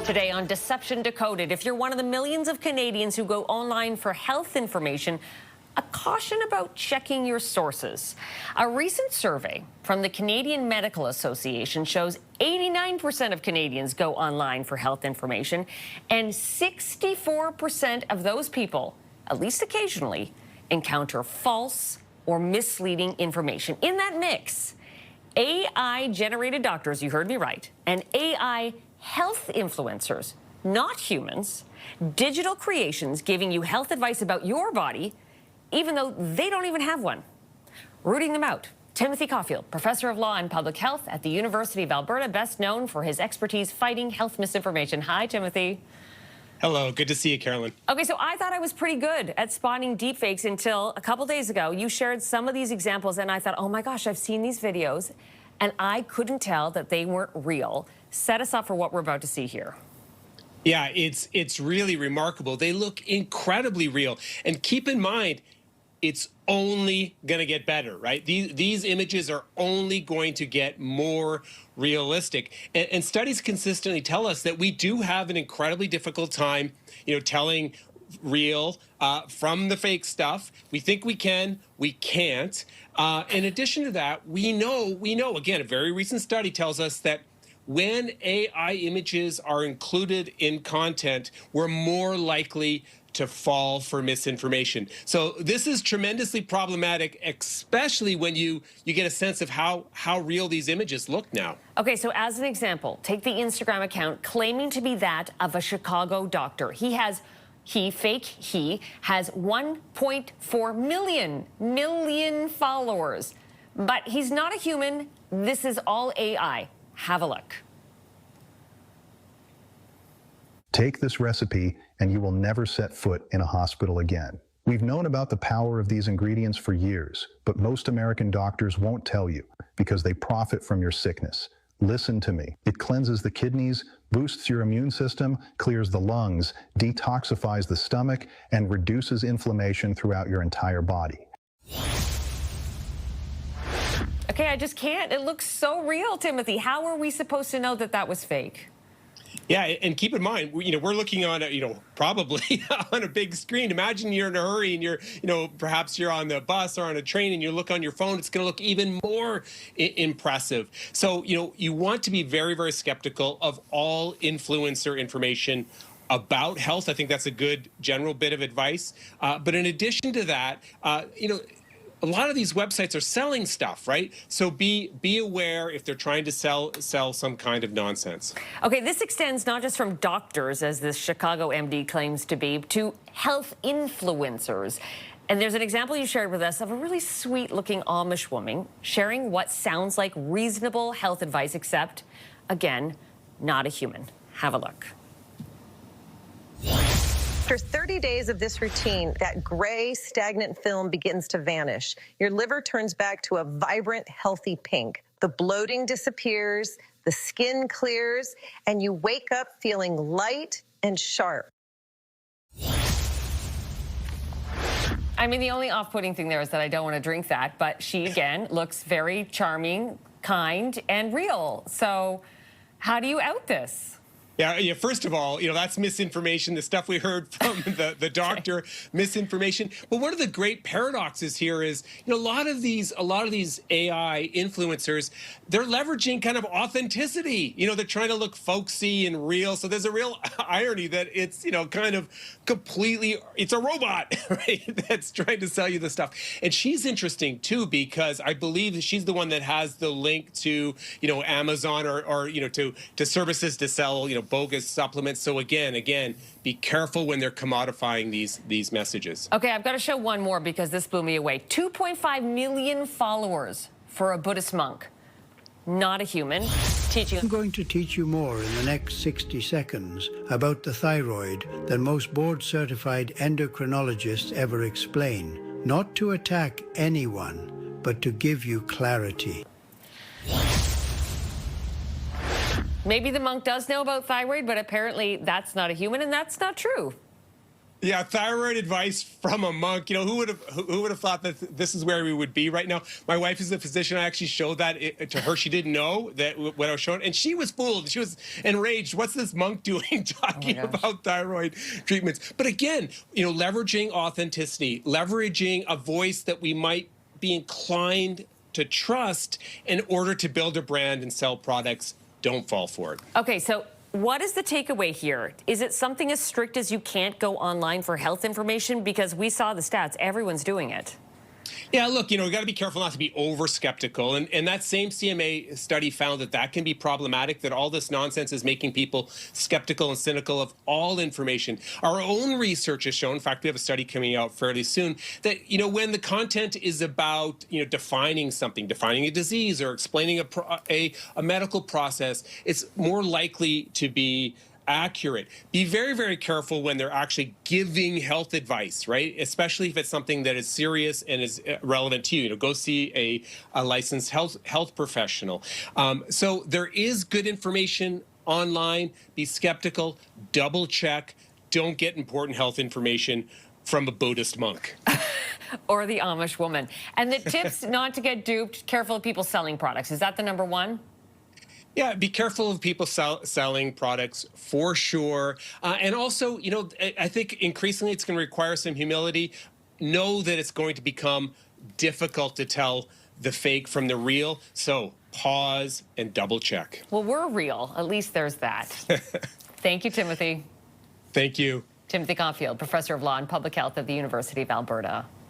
Today on Deception Decoded, if you're one of the millions of Canadians who go online for health information, a caution about checking your sources. A recent survey from the Canadian Medical Association shows 89% of Canadians go online for health information, and 64% of those people, at least occasionally, encounter false or misleading information. In that mix, AI-generated doctors, you heard me right, and AI health influencers, not humans, digital creations giving you health advice about your body, even though they don't even have one. Rooting them out, Timothy Caulfield, professor of law and public health at the University of Alberta, best known for his expertise fighting health misinformation. Hi, Timothy. Hello, good to see you, Carolyn. Okay, so I thought I was pretty good at spotting deepfakes until a couple days ago. You shared some of these examples, and I thought, oh my gosh, I've seen these videos, and I couldn't tell that they weren't real. Set us up for what we're about to see here. Yeah, it's really remarkable. They look incredibly real. And keep in mind, it's only going to get better, right? These images are only going to get more realistic. And studies consistently tell us that we do have an incredibly difficult time, telling real from the fake stuff. We think we can, we can't. In addition to that, we know, again, a very recent study tells us that when AI images are included in content, we're more likely to fall for misinformation. So this is tremendously problematic, especially when you get a sense of how real these images look now. Okay, so as an example, take the Instagram account claiming to be that of a Chicago doctor. He has 1.4 million followers, but he's not a human. This is all AI. Have a look. Take this recipe and you will never set foot in a hospital again. We've known about the power of these ingredients for years, but most American doctors won't tell you because they profit from your sickness. Listen to me. It cleanses the kidneys, boosts your immune system, clears the lungs, detoxifies the stomach, and reduces inflammation throughout your entire body. Okay, I just can't. It looks so real, Timothy. How are we supposed to know that that was fake? Yeah, and keep in mind, we're looking on probably on a big screen. Imagine you're in a hurry and you're, perhaps you're on the bus or on a train and you look on your phone. It's going to look even more impressive. So, you want to be very, very skeptical of all influencer information about health. I think that's a good general bit of advice. But in addition to that, a lot of these websites are selling stuff, right? So be aware if they're trying to sell some kind of nonsense. Okay, this extends not just from doctors, as this Chicago MD claims to be, to health influencers. And there's an example you shared with us of a really sweet-looking Amish woman sharing what sounds like reasonable health advice, except, again, not a human. Have a look. After 30 days of this routine, that gray, stagnant film begins to vanish. Your liver turns back to a vibrant, healthy pink. The bloating disappears, the skin clears, and you wake up feeling light and sharp. I mean, the only off-putting thing there is that I don't want to drink that, but she, again, looks very charming, kind, and real. So how do you out this? Yeah, first of all, that's misinformation, the stuff we heard from the doctor, misinformation. But one of the great paradoxes here is, a lot of these AI influencers, they're leveraging kind of authenticity. They're trying to look folksy and real. So there's a real irony that it's, kind of completely, it's a robot, right, that's trying to sell you the stuff. And she's interesting, too, because I believe she's the one that has the link to, Amazon or to services to sell, bogus supplements. So again, be careful when they're commodifying these messages. Okay, I've got to show one more because this blew me away. 2.5 million followers for a Buddhist monk. Not a human. I'm going to teach you more in the next 60 seconds about the thyroid than most board-certified endocrinologists ever explain. Not to attack anyone, but to give you clarity. Maybe the monk does know about thyroid, but apparently that's not a human, and that's not true. Yeah, thyroid advice from a monk. You know, who would have thought that this is where we would be right now? My wife is a physician. I actually showed that to her. She didn't know that what I was showing, and she was fooled. She was enraged. What's this monk doing talking about thyroid treatments? But again, you know, leveraging authenticity, leveraging a voice that we might be inclined to trust in order to build a brand and sell products. Don't fall for it. Okay, so what is the takeaway here? Is it something as strict as you can't go online for health information? Because we saw the stats, everyone's doing it. Yeah, look, you know, we got to be careful not to be over skeptical. And that same CMA study found that that can be problematic, that all this nonsense is making people skeptical and cynical of all information. Our own research has shown, in fact, we have a study coming out fairly soon, that, you know, when the content is about, you know, defining something, defining a disease or explaining a medical process, it's more likely to be accurate. Be very, very careful when they're actually giving health advice, right? Especially if it's something that is serious and is relevant to you. You know, go see a licensed health professional. So there is good information online. Be skeptical, double check. Don't get important health information from a Buddhist monk. Or the Amish woman. And the tips not to get duped, careful of people selling products. Is that the number one? Yeah, be careful of people selling products for sure. And also, you know, I think increasingly it's going to require some humility. Know that it's going to become difficult to tell the fake from the real. So pause and double check. Well, we're real. At least there's that. Thank you, Timothy. Thank you. Timothy Caulfield, Professor of Law and Public Health at the University of Alberta.